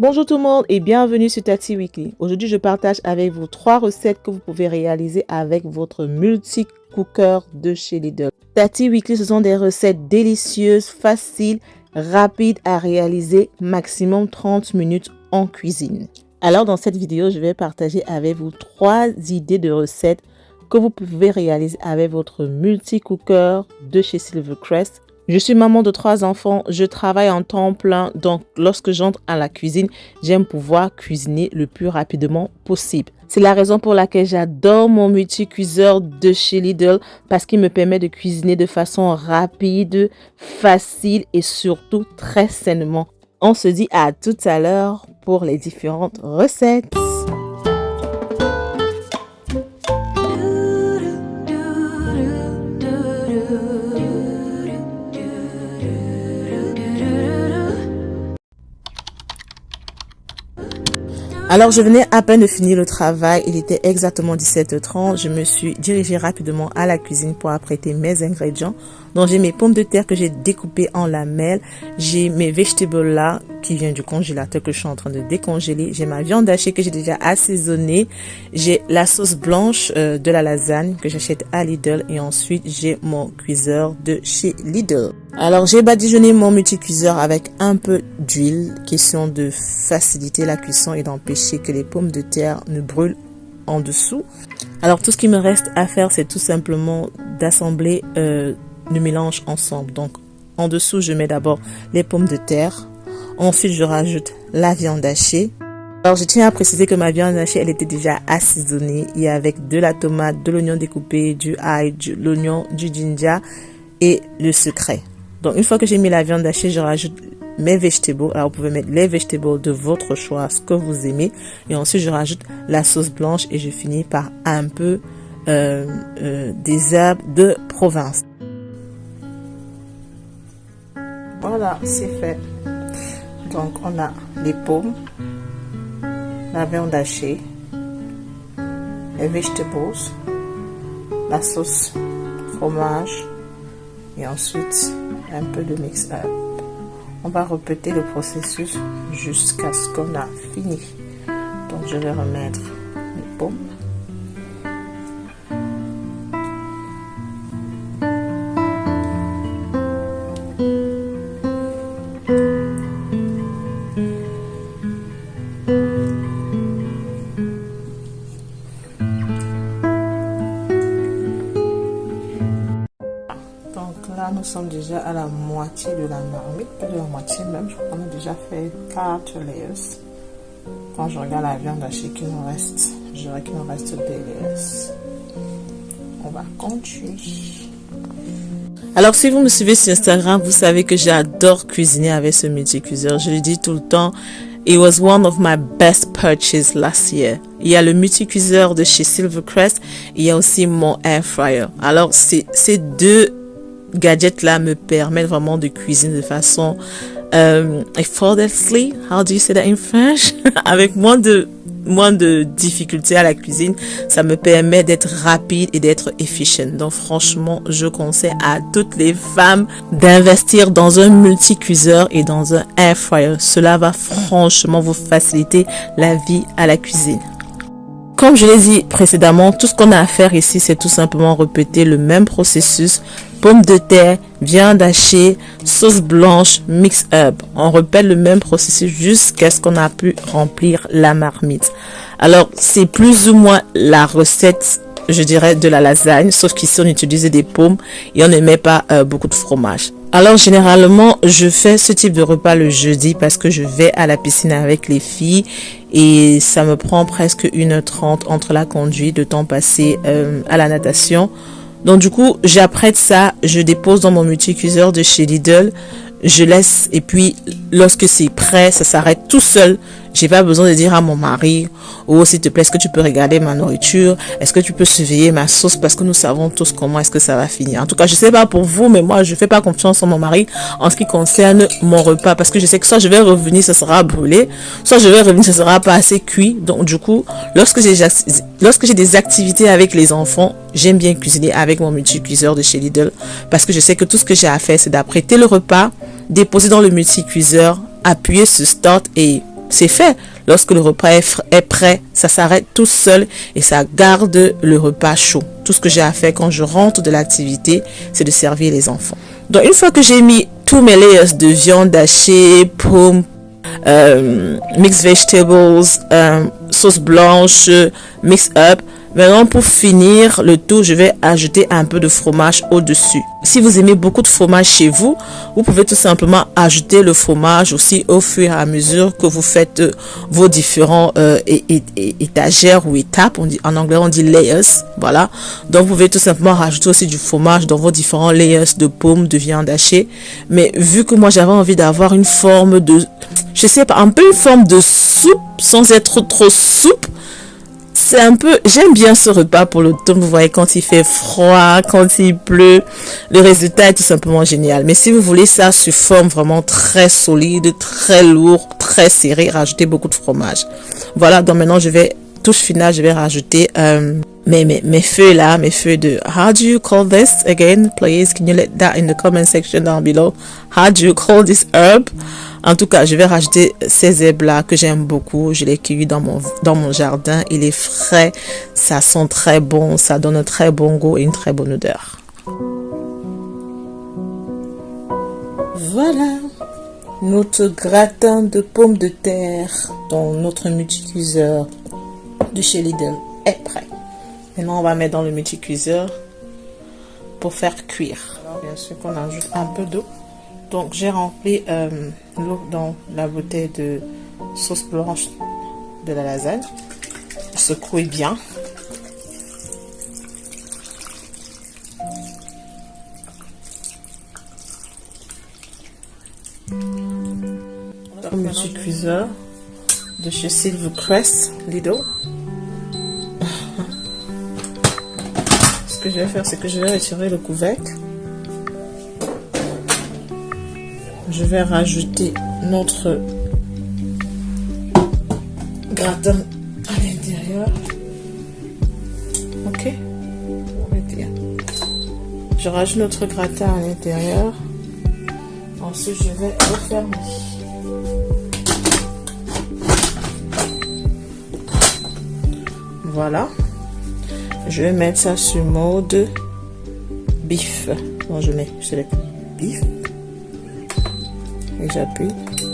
Bonjour tout le monde et bienvenue sur Tati Weekly. Aujourd'hui, je partage avec vous 3 recettes que vous pouvez réaliser avec votre multi-cooker de chez Lidl. Tati Weekly, ce sont des recettes délicieuses, faciles, rapides à réaliser, maximum 30 minutes en cuisine. Alors dans cette vidéo, je vais partager avec vous 3 idées de recettes que vous pouvez réaliser avec votre multi-cooker de chez Silvercrest. Je suis maman de 3 enfants, je travaille en temps plein, donc lorsque j'entre à la cuisine, j'aime pouvoir cuisiner le plus rapidement possible. C'est la raison pour laquelle j'adore mon multi-cuiseur de chez Lidl parce qu'il me permet de cuisiner de façon rapide, facile et surtout très sainement. On se dit à tout à l'heure pour les différentes recettes. Alors, je venais à peine de finir le travail, il était exactement 17h30. Je me suis dirigée rapidement à la cuisine pour apprêter mes ingrédients. Donc, j'ai mes pommes de terre que j'ai découpées en lamelles. J'ai mes vegetables là qui viennent du congélateur que je suis en train de décongeler. J'ai ma viande hachée que j'ai déjà assaisonnée. J'ai la sauce blanche de la lasagne que j'achète à Lidl. Et ensuite, j'ai mon cuiseur de chez Lidl. Alors, j'ai badigeonné mon multi-cuiseur avec un peu d'huile, question de faciliter la cuisson et d'empêcher que les pommes de terre ne brûlent en dessous. Alors, tout ce qui me reste à faire, c'est tout simplement d'assembler le mélange ensemble. Donc, en dessous, je mets d'abord les pommes de terre. Ensuite, je rajoute la viande hachée. Alors, je tiens à préciser que ma viande hachée, elle était déjà assaisonnée. Il y a avec de la tomate, de l'oignon découpé, du ail, de l'oignon, du ginger et le secret. Donc, une fois que j'ai mis la viande hachée, je rajoute mes vegetables. Alors, vous pouvez mettre les vegetables de votre choix, ce que vous aimez. Et ensuite, je rajoute la sauce blanche et je finis par un peu des herbes de Provence. Voilà, c'est fait. Donc, on a les pommes, la viande hachée, les vegetables, la sauce fromage et ensuite un peu de mix-up. On va répéter le processus jusqu'à ce qu'on a fini. Donc, je vais remettre les pommes. Là, nous sommes déjà à la moitié de la marmite, plus de la moitié même. Je crois qu'on a déjà fait 4 layers. Quand je regarde la viande hachée qu'il nous reste, je dirais qu'il nous reste 2 layers. On va continuer. Alors, si vous me suivez sur Instagram, vous savez que j'adore cuisiner avec ce multi-cuiseur. Je le dis tout le temps. It was one of my best purchases last year. Il y a le multi-cuiseur de chez Silvercrest. Il y a aussi mon air fryer. Alors, ces deux gadgets là me permettent vraiment de cuisiner de façon effortlessly, how do you say that in French, avec moins de difficultés à la cuisine. Ça me permet d'être rapide et d'être efficient. Donc franchement, je conseille à toutes les femmes d'investir dans un multi-cuiseur et dans un air fryer. Cela va franchement vous faciliter la vie à la cuisine. Comme je l'ai dit précédemment, tout ce qu'on a à faire ici, c'est tout simplement répéter le même processus. Pommes de terre, viande hachée, sauce blanche, mix-up. On répète le même processus jusqu'à ce qu'on a pu remplir la marmite. Alors, c'est plus ou moins la recette, je dirais, de la lasagne, sauf qu'ici, on utilisait des pommes et on ne met pas beaucoup de fromage. Alors, généralement, je fais ce type de repas le jeudi parce que je vais à la piscine avec les filles et ça me prend presque 1h30 entre la conduite, le temps passé à la natation. Donc, du coup, j'apprête ça, je dépose dans mon multi-cuiseur de chez Lidl, je laisse et puis lorsque c'est prêt, ça s'arrête tout seul. J'ai pas besoin de dire à mon mari, oh s'il te plaît, est-ce que tu peux regarder ma nourriture, est-ce que tu peux surveiller ma sauce, parce que nous savons tous comment est-ce que ça va finir. En tout cas, je sais pas pour vous, mais moi je fais pas confiance en mon mari en ce qui concerne mon repas, parce que je sais que soit je vais revenir, ça sera brûlé, soit je vais revenir, ça sera pas assez cuit. Donc du coup, lorsque j'ai des activités avec les enfants, j'aime bien cuisiner avec mon multi-cuiseur de chez Lidl, parce que je sais que tout ce que j'ai à faire, c'est d'apprêter le repas, déposer dans le multi-cuiseur, appuyer sur Start et c'est fait. Lorsque le repas est prêt, ça s'arrête tout seul et ça garde le repas chaud. Tout ce que j'ai à faire quand je rentre de l'activité, c'est de servir les enfants. Donc, une fois que j'ai mis tous mes layers de viande hachée, pommes, mixed vegetables, sauce blanche, mix up. Maintenant, pour finir le tout, je vais ajouter un peu de fromage au-dessus. Si vous aimez beaucoup de fromage chez vous, vous pouvez tout simplement ajouter le fromage aussi au fur et à mesure que vous faites vos différents étagères ou étapes. En anglais, on dit layers. Voilà. Donc, vous pouvez tout simplement rajouter aussi du fromage dans vos différents layers de pommes, de viande hachée. Mais vu que moi, j'avais envie d'avoir une forme de, je sais pas, un peu une forme de soupe sans être trop soupe. C'est un peu, j'aime bien ce repas pour l'automne, vous voyez, quand il fait froid, quand il pleut, le résultat est tout simplement génial. Mais si vous voulez ça sous forme vraiment très solide, très lourd, très serré, rajoutez beaucoup de fromage. Voilà, donc maintenant touche finale, je vais rajouter mes feuilles là, mes feuilles de, how do you call this again, please, can you let that in the comment section down below, how do you call this herb? En tout cas, je vais rajouter ces herbes-là que j'aime beaucoup. Je les cueillis dans mon jardin. Il est frais, ça sent très bon, ça donne un très bon goût et une très bonne odeur. Voilà, notre gratin de pommes de terre dans notre multicuiseur de chez Lidl est prêt. Maintenant, on va mettre dans le multicuiseur pour faire cuire. Alors, bien sûr qu'on ajoute un peu d'eau. Donc, j'ai rempli l'eau dans la bouteille de sauce blanche de la lasagne. Secouez bien. Un multicuiseur de chez Silvercrest Lidl. Ce que je vais faire, c'est que je vais retirer le couvercle. Je vais rajouter notre gratin à l'intérieur. Ok. Je rajoute notre gratin à l'intérieur. Ensuite, je vais refermer. Voilà. Je vais mettre ça sur mode bif. Donc, je mets bif. Et j'appuie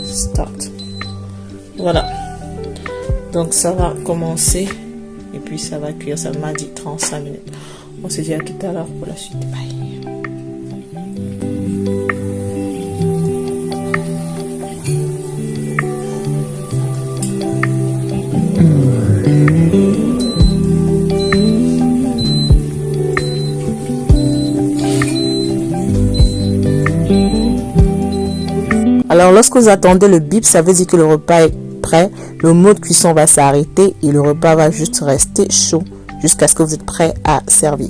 start. Voilà, donc ça va commencer et puis ça va cuire. Ça m'a dit 35 minutes. On se dit à tout à l'heure pour la suite. Bye. Alors, lorsque vous attendez le bip, ça veut dire que le repas est prêt. Le mode cuisson va s'arrêter et le repas va juste rester chaud jusqu'à ce que vous êtes prêt à servir.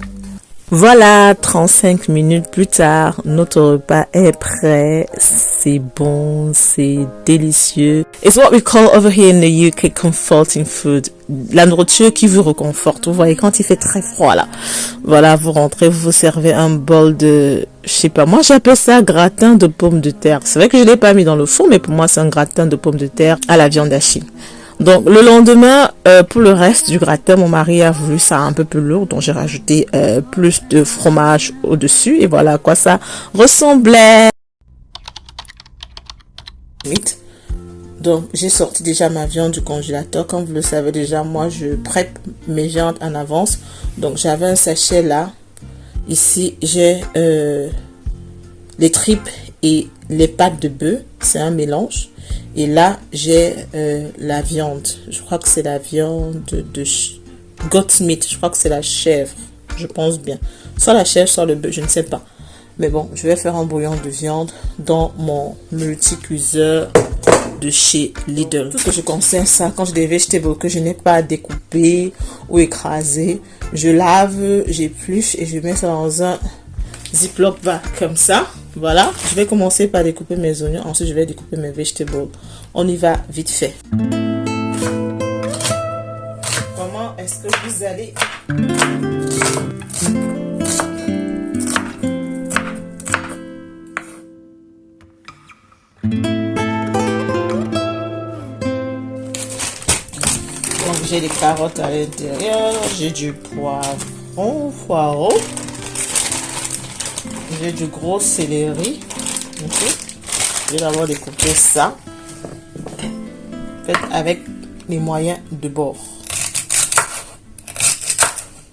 Voilà, 35 minutes plus tard, notre repas est prêt. C'est bon, c'est délicieux. It's what we call over here in the UK comforting food. La nourriture qui vous réconforte. Vous voyez, quand il fait très froid là. Voilà, vous rentrez, vous vous servez un bol de, je sais pas, moi j'appelle ça gratin de pommes de terre. C'est vrai que je l'ai pas mis dans le four, mais pour moi c'est un gratin de pommes de terre à la viande hachée. Donc le lendemain, pour le reste du gratin, mon mari a voulu ça un peu plus lourd, donc j'ai rajouté plus de fromage au-dessus et voilà à quoi ça ressemblait. Donc j'ai sorti déjà ma viande du congélateur. Comme vous le savez déjà, moi je prép mes viandes en avance. Donc j'avais un sachet là. Ici j'ai les tripes et les pâtes de bœuf, c'est un mélange. Et là, j'ai la viande. Je crois que c'est la viande de goat's meat. Je crois que c'est la chèvre. Je pense bien. Soit la chèvre, soit le bœuf, je ne sais pas. Mais bon, je vais faire un bouillon de viande dans mon multicuiseur de chez Lidl. Tout ce que je conseille, ça, quand j'ai des vegetables que je n'ai pas découpé ou écrasé, je lave, j'épluche et je mets ça dans un Ziploc bag comme ça. Voilà, je vais commencer par découper mes oignons. Ensuite, je vais découper mes vegetables. On y va vite fait. Comment est-ce que vous allez... Donc j'ai des carottes à l'intérieur, j'ai du poireau, j'ai du gros céleri. Okay. Je vais d'abord découper ça. Faites avec les moyens de bord.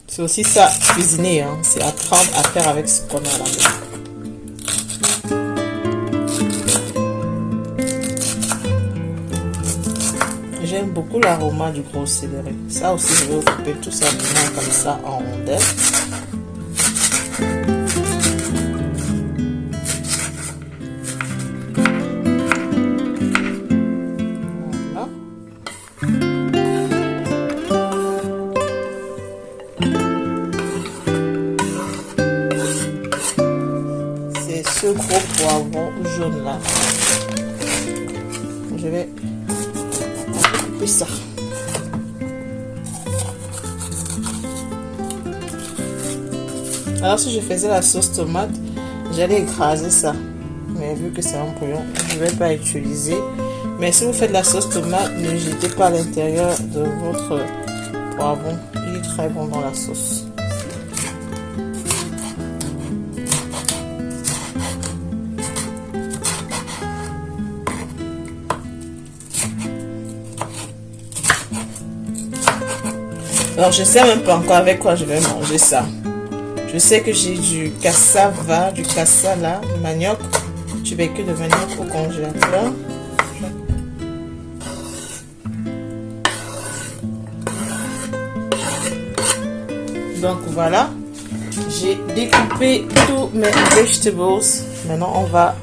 C'est aussi ça, cuisiner, hein. C'est apprendre à faire avec ce qu'on a à la maison. J'aime beaucoup l'aroma du gros céleri. Ça aussi, je vais couper tout simplement comme ça en rondelles. C'est ce gros poivron jaune là. Je vais ça. Alors si je faisais la sauce tomate, j'allais écraser ça, mais vu que c'est un bouillon, je ne vais pas utiliser. Mais si vous faites la sauce tomate, ne jetez pas à l'intérieur de votre poivron, il est très bon dans la sauce. Alors je sais même pas encore avec quoi je vais manger ça. Je sais que j'ai du cassava, du cassala, manioc, du bacon de manioc au congélateur. Donc voilà, j'ai découpé tous mes vegetables. Maintenant on va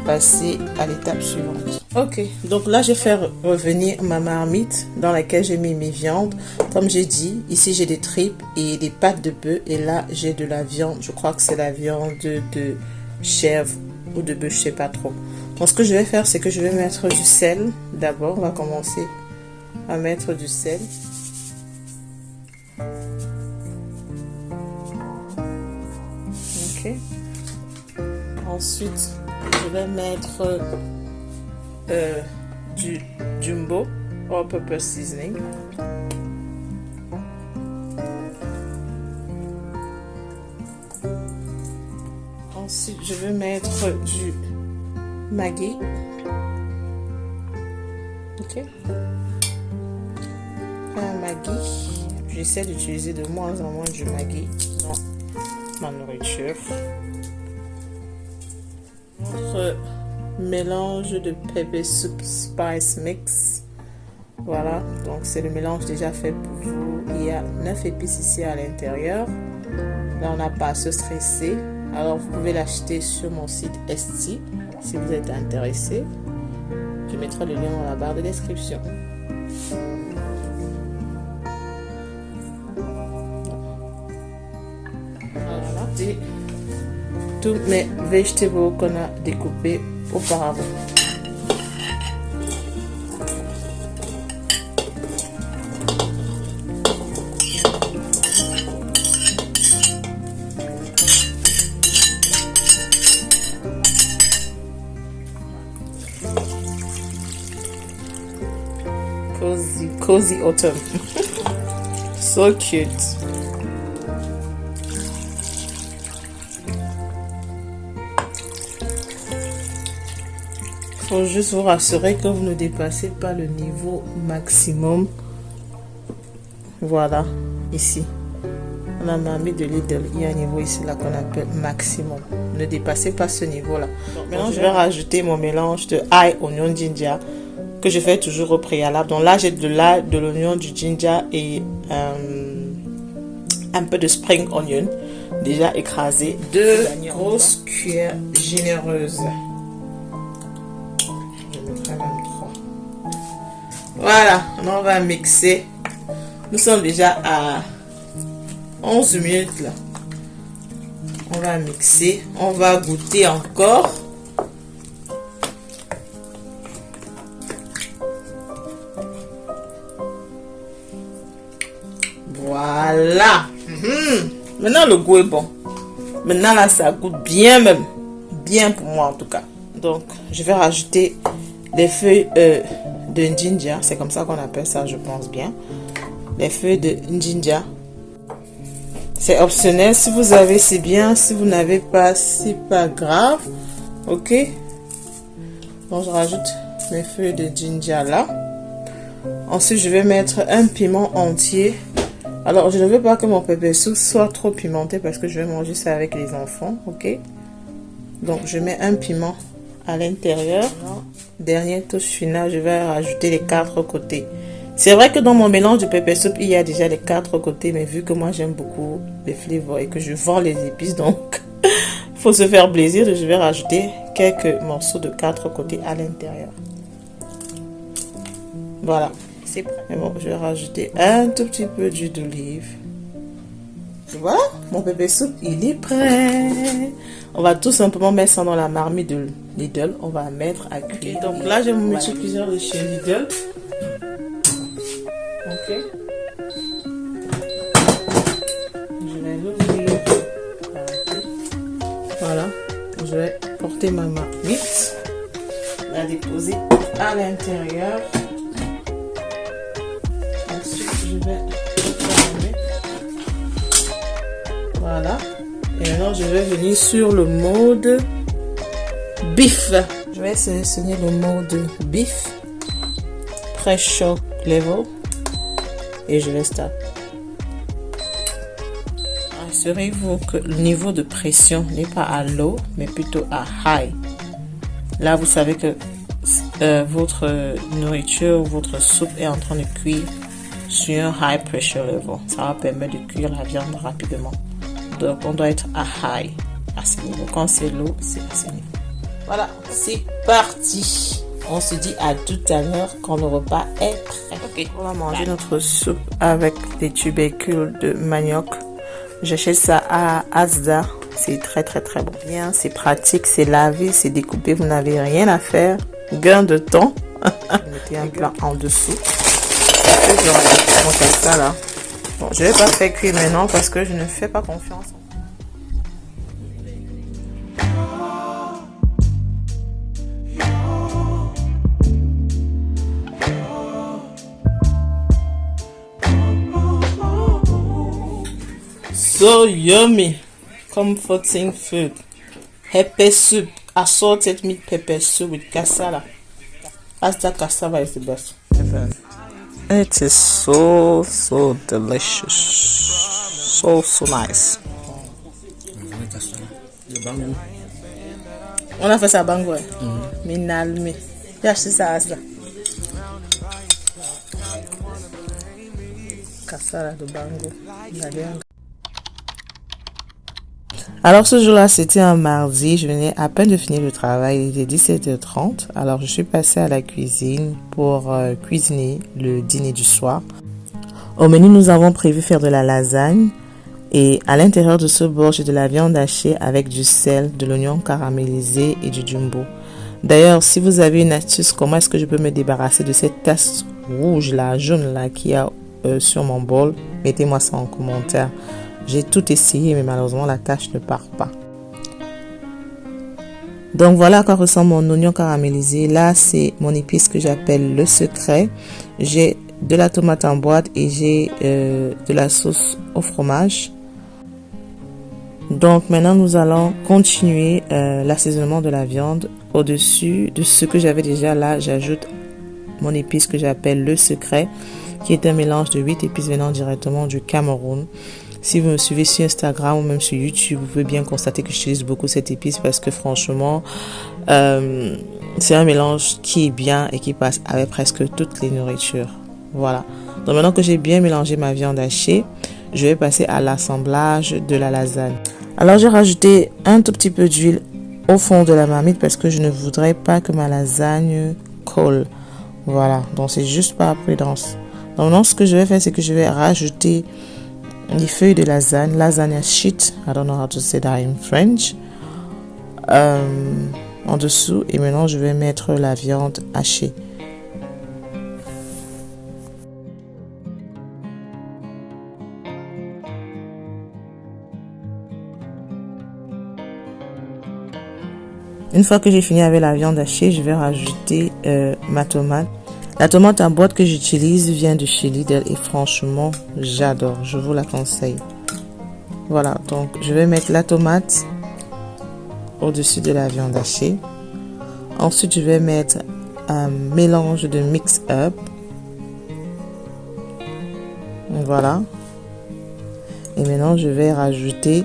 passer à l'étape suivante. Ok, donc là je vais faire revenir ma marmite dans laquelle j'ai mis mes viandes. Comme j'ai dit, ici j'ai des tripes et des pâtes de bœuf, et là j'ai de la viande. Je crois que c'est la viande de chèvre ou de bœuf, je sais pas trop. Donc ce que je vais faire, c'est que je vais mettre du sel. D'abord, on va commencer à mettre du sel. Ok. Ensuite, je vais mettre du jumbo all purpose seasoning. Ensuite, je vais mettre du Maggi. Ok. Un Maggi. J'essaie d'utiliser de moins en moins du Maggi dans ma nourriture. Notre mélange de pepper soup spice mix. Voilà, donc c'est le mélange déjà fait pour vous. Il y a 9 épices ici à l'intérieur. Là, on n'a pas à se stresser. Alors, vous pouvez l'acheter sur mon site Esti si vous êtes intéressé. Je mettrai le lien dans la barre de description. Voilà, et tous mes vegetables qu'on a découpés auparavant. Cozy autumn. So cute. Faut juste vous rassurer que vous ne dépassez pas le niveau maximum. Voilà, ici. On a mis de Lidl. Il y a un niveau ici là qu'on appelle maximum. Ne dépassez pas ce niveau là. Maintenant, je vais rajouter mon mélange de ail, oignon, ginger que je fais toujours au préalable. Donc là, j'ai de l'ail, de l'oignon, du ginger et un peu de spring onion déjà écrasé. 2 grosses cuillères généreuses. Je mettrai même 3. Voilà, on va mixer. Nous sommes déjà à 11 minutes là. On va mixer. On va goûter encore. Voilà. Maintenant le goût est bon. Maintenant là ça goûte bien même. Bien pour moi en tout cas. Donc je vais rajouter des feuilles de ginger, c'est comme ça qu'on appelle ça, je pense bien. Les feuilles de ginger. C'est optionnel, si vous avez c'est bien, si vous n'avez pas c'est pas grave. Ok, donc je rajoute mes feuilles de ginger là. Ensuite je vais mettre un piment entier. Alors je ne veux pas que mon pepper soup soit trop pimenté parce que je vais manger ça avec les enfants. Ok, donc je mets un piment à l'intérieur. Dernière touche finale, je vais rajouter les 4 côtés. C'est vrai que dans mon mélange de pepper soup, il y a déjà les 4 côtés, mais vu que moi j'aime beaucoup les flavors et que je vends les épices, donc il faut se faire plaisir. Je vais rajouter quelques morceaux de 4 côtés à l'intérieur. Voilà, c'est prêt. Mais bon, je vais rajouter un tout petit peu d'huile d'olive. Voilà, mon pepper soup, il est prêt. On va tout simplement mettre ça dans la marmite de Lidl. On va mettre à cuire. Okay, donc là, j'ai mon multicuiseur de chez Lidl. Ok. Je vais l'ouvrir. Voilà. Je vais porter ma marmite. La déposer à l'intérieur. Ensuite, je vais fermer. Voilà. Et maintenant, je vais venir sur le mode beef. Je vais sélectionner le mode beef. Pressure level. Et je vais stop. Assurez-vous que le niveau de pression n'est pas à low, mais plutôt à high. Là, vous savez que votre nourriture, votre soupe est en train de cuire sur un high pressure level. Ça va permettre de cuire la viande rapidement. Donc, on doit être à high à ce niveau. Quand c'est low, c'est à ce niveau. Voilà, c'est parti. On se dit à tout à l'heure quand le repas est prêt. Ok, on va manger notre soupe avec des tubercules de manioc. J'achète ça à Asda. C'est très bon. Bien, c'est pratique, c'est lavé, c'est découpé. Vous n'avez rien à faire. Gain de temps. Mettez un plat en dessous. Je rajoute mon ça là. Bon, je vais pas faire cuire maintenant parce que je ne fais pas confiance. So yummy, comforting food. Pepper soup, assorted meat pepper soup with cassava. Asda cassava is the best. It is so delicious, so nice. On a fait ça à Bango. Minalmi. J'ai acheté ça à Asda. Cassava de Bango. Alors ce jour-là, c'était un mardi, je venais à peine de finir le travail, il était 17h30. Alors je suis passée à la cuisine pour cuisiner le dîner du soir. Au menu, nous avons prévu faire de la lasagne et à l'intérieur de ce bol, j'ai de la viande hachée avec du sel, de l'oignon caramélisé et du jumbo. D'ailleurs, si vous avez une astuce, comment est-ce que je peux me débarrasser de cette tache rouge là, jaune là, qu'il y a sur mon bol, mettez-moi ça en commentaire. J'ai tout essayé, mais malheureusement, la tâche ne part pas. Donc, voilà à quoi ressemble mon oignon caramélisé. Là, c'est mon épice que j'appelle le secret. J'ai de la tomate en boîte et j'ai de la sauce au fromage. Donc, maintenant, nous allons continuer l'assaisonnement de la viande. Au-dessus de ce que j'avais déjà là, j'ajoute mon épice que j'appelle le secret, qui est un mélange de 8 épices venant directement du Cameroun. Si vous me suivez sur Instagram ou même sur YouTube, vous pouvez bien constater que j'utilise beaucoup cette épice parce que franchement, c'est un mélange qui est bien et qui passe avec presque toutes les nourritures. Voilà. Donc maintenant que j'ai bien mélangé ma viande hachée, je vais passer à l'assemblage de la lasagne. Alors j'ai rajouté un tout petit peu d'huile au fond de la marmite parce que je ne voudrais pas que ma lasagne colle. Voilà. Donc c'est juste par prudence. Donc maintenant ce que je vais faire, c'est que je vais rajouter les feuilles de lasagna sheet, I don't know how to say that in French, en dessous, et maintenant je vais mettre la viande hachée. Une fois que j'ai fini avec la viande hachée, je vais rajouter ma tomate. La tomate en boîte que j'utilise vient de chez Lidl et franchement, j'adore. Je vous la conseille. Voilà, donc je vais mettre la tomate au-dessus de la viande hachée. Ensuite, je vais mettre un mélange de mix-up. Voilà. Et maintenant, je vais rajouter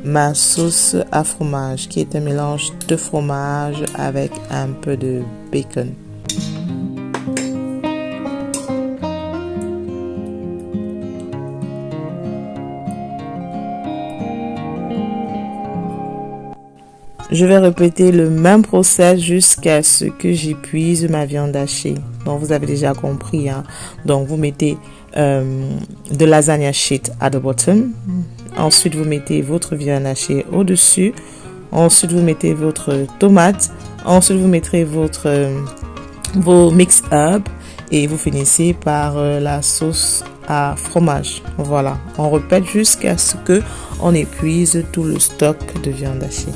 ma sauce à fromage, qui est un mélange de fromage avec un peu de bacon. Je vais répéter le même process jusqu'à ce que j'épuise ma viande hachée. Donc, vous avez déjà compris. Hein? Donc, vous mettez de lasagna sheet at the bottom. Ensuite, vous mettez votre viande hachée au-dessus. Ensuite, vous mettez votre tomate. Ensuite, vous mettrez vos mix-up. Et vous finissez par la sauce à fromage. Voilà. On répète jusqu'à ce que on épuise tout le stock de viande hachée.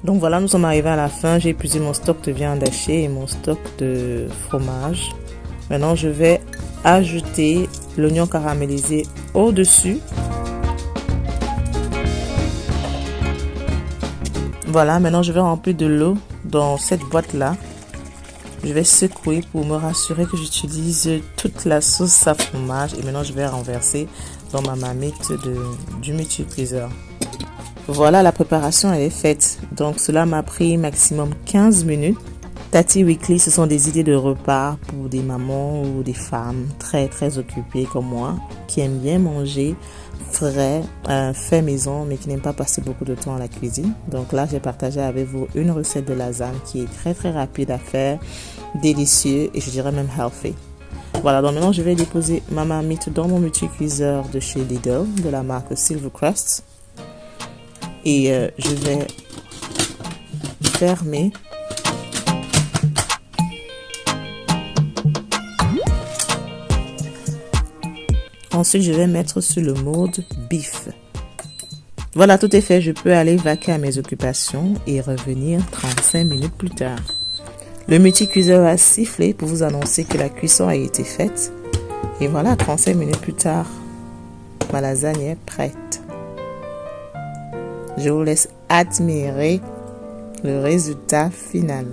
Donc voilà, nous sommes arrivés à la fin. J'ai épuisé mon stock de viande hachée et mon stock de fromage. Maintenant, je vais ajouter l'oignon caramélisé au-dessus. Voilà, maintenant je vais remplir de l'eau dans cette boîte-là. Je vais secouer pour me rassurer que j'utilise toute la sauce à fromage. Et maintenant, je vais renverser dans ma marmite du multicuiseur. Voilà, la préparation elle est faite. Donc cela m'a pris maximum 15 minutes. Tati Weekly, ce sont des idées de repas pour des mamans ou des femmes très très occupées comme moi, qui aiment bien manger frais, fait maison, mais qui n'aiment pas passer beaucoup de temps à la cuisine. Donc là, j'ai partagé avec vous une recette de lasagne qui est très très rapide à faire, délicieux et je dirais même healthy. Voilà, donc maintenant je vais déposer ma marmite dans mon multicuiseur de chez Lidl, de la marque Silvercrest. Et je vais fermer. Ensuite, je vais mettre sur le mode beef. Voilà, tout est fait. Je peux aller vaquer à mes occupations et revenir 35 minutes plus tard. Le multicuiseur a sifflé pour vous annoncer que la cuisson a été faite. Et voilà, 35 minutes plus tard, ma lasagne est prête. Je vous laisse admirer le résultat final.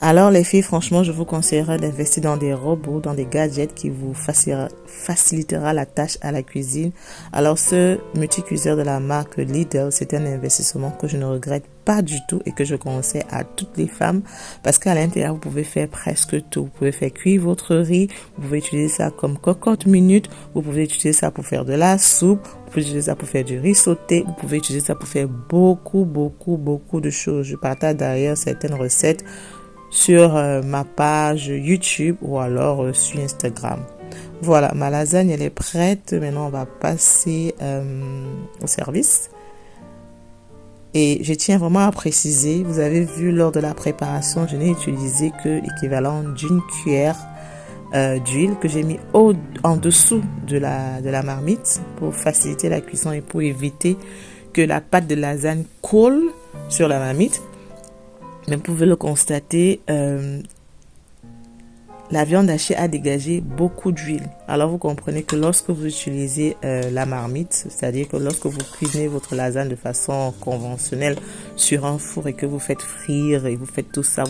Alors les filles, franchement, je vous conseillerais d'investir dans des robots, dans des gadgets qui vous facilitera la tâche à la cuisine. Alors ce multicuiseur de la marque Lidl, c'est un investissement que je ne regrette pas du tout et que je conseille à toutes les femmes parce qu'à l'intérieur, vous pouvez faire presque tout. Vous pouvez faire cuire votre riz, vous pouvez utiliser ça comme cocotte minute, vous pouvez utiliser ça pour faire de la soupe, vous pouvez utiliser ça pour faire du riz sauté, vous pouvez utiliser ça pour faire beaucoup de choses. Je partage d'ailleurs certaines recettes sur ma page YouTube ou alors sur Instagram. Voilà, ma lasagne elle est prête. Maintenant on va passer au service. Et je tiens vraiment à préciser, vous avez vu lors de la préparation, je n'ai utilisé que l'équivalent d'une cuillère d'huile que j'ai mis en dessous de la marmite pour faciliter la cuisson et pour éviter que la pâte de lasagne colle sur la marmite. Mais vous pouvez le constater, la viande hachée a dégagé beaucoup d'huile. Alors vous comprenez que lorsque vous utilisez la marmite, c'est-à-dire que lorsque vous cuisinez votre lasagne de façon conventionnelle sur un four et que vous faites frire et vous faites tout ça,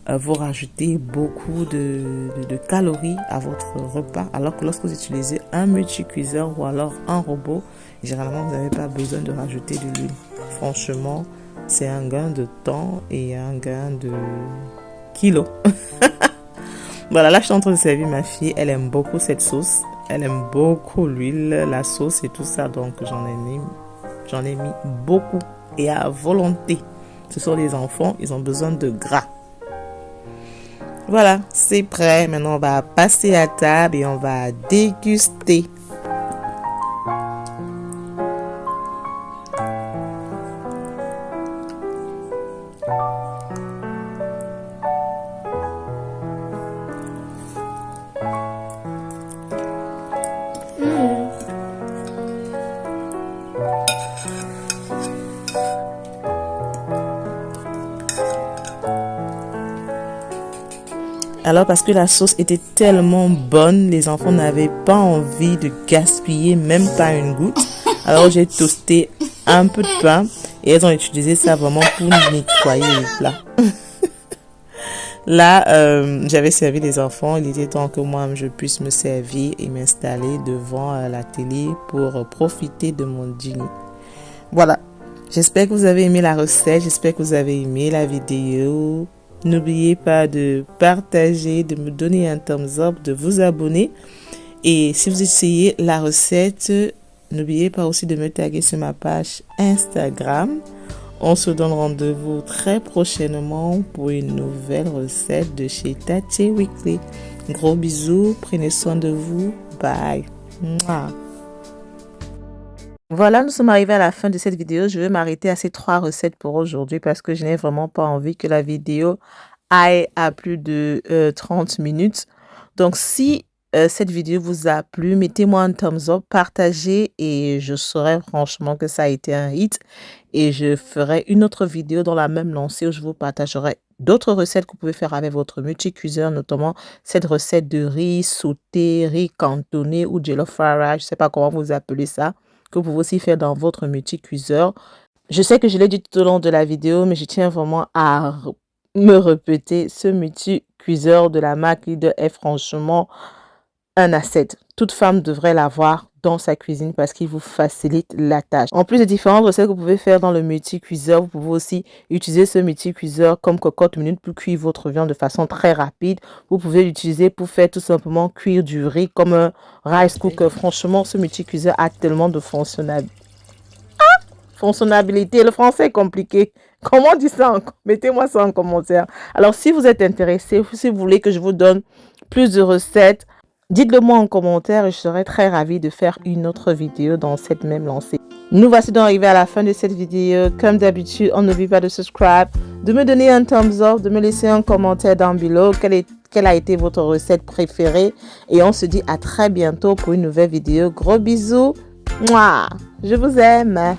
vous rajoutez beaucoup de calories à votre repas. Alors que lorsque vous utilisez un multicuiseur ou alors un robot, généralement vous n'avez pas besoin de rajouter de l'huile. Franchement, c'est un gain de temps et un gain de kilos. Voilà, là je suis en train de servir ma fille. Elle aime beaucoup cette sauce. Elle aime beaucoup l'huile, la sauce et tout ça. Donc j'en ai mis beaucoup et à volonté. Ce sont les enfants, ils ont besoin de gras. Voilà, c'est prêt. Maintenant on va passer à table et on va déguster. Alors parce que la sauce était tellement bonne, les enfants n'avaient pas envie de gaspiller même pas une goutte. Alors j'ai toasté un peu de pain et elles ont utilisé ça vraiment pour nettoyer les plats. Là, j'avais servi les enfants. Il était temps que moi je puisse me servir et m'installer devant la télé pour profiter de mon dîner. Voilà. J'espère que vous avez aimé la recette. J'espère que vous avez aimé la vidéo. N'oubliez pas de partager, de me donner un thumbs up, de vous abonner. Et si vous essayez la recette, n'oubliez pas aussi de me taguer sur ma page Instagram. On se donne rendez-vous très prochainement pour une nouvelle recette de chez Tati Weekly. Gros bisous, prenez soin de vous. Bye. Mouah. Voilà, nous sommes arrivés à la fin de cette vidéo. Je vais m'arrêter à ces 3 recettes pour aujourd'hui parce que je n'ai vraiment pas envie que la vidéo aille à plus de 30 minutes. Donc, si cette vidéo vous a plu, mettez-moi un thumbs up, partagez et je saurai franchement que ça a été un hit. Et je ferai une autre vidéo dans la même lancée où je vous partagerai d'autres recettes que vous pouvez faire avec votre multicuiseur, notamment cette recette de riz sauté, riz cantonné ou jollof fried rice, je ne sais pas comment vous appelez ça, que vous pouvez aussi faire dans votre multicuiseur. Je sais que je l'ai dit tout au long de la vidéo, mais je tiens vraiment à me répéter, ce multicuiseur de la marque Lidl est franchement un asset. Toute femme devrait l'avoir dans sa cuisine parce qu'il vous facilite la tâche. En plus des différentes recettes que vous pouvez faire dans le multicuiseur, vous pouvez aussi utiliser ce multicuiseur comme cocotte minute pour cuire votre viande de façon très rapide. Vous pouvez l'utiliser pour faire tout simplement cuire du riz comme un rice cooker. Franchement, ce multicuiseur a tellement de fonctionnalités. Fonctionnalité, le français est compliqué. Comment on dit ça? Mettez-moi ça en commentaire. Alors, si vous êtes intéressé, si vous voulez que je vous donne plus de recettes, dites-le moi en commentaire et je serai très ravie de faire une autre vidéo dans cette même lancée. Nous voici donc arrivés à la fin de cette vidéo. Comme d'habitude, on n'oublie pas de subscribe, de me donner un thumbs up, de me laisser un commentaire down below. Quelle a été votre recette préférée? Et on se dit à très bientôt pour une nouvelle vidéo. Gros bisous. Mouah, je vous aime.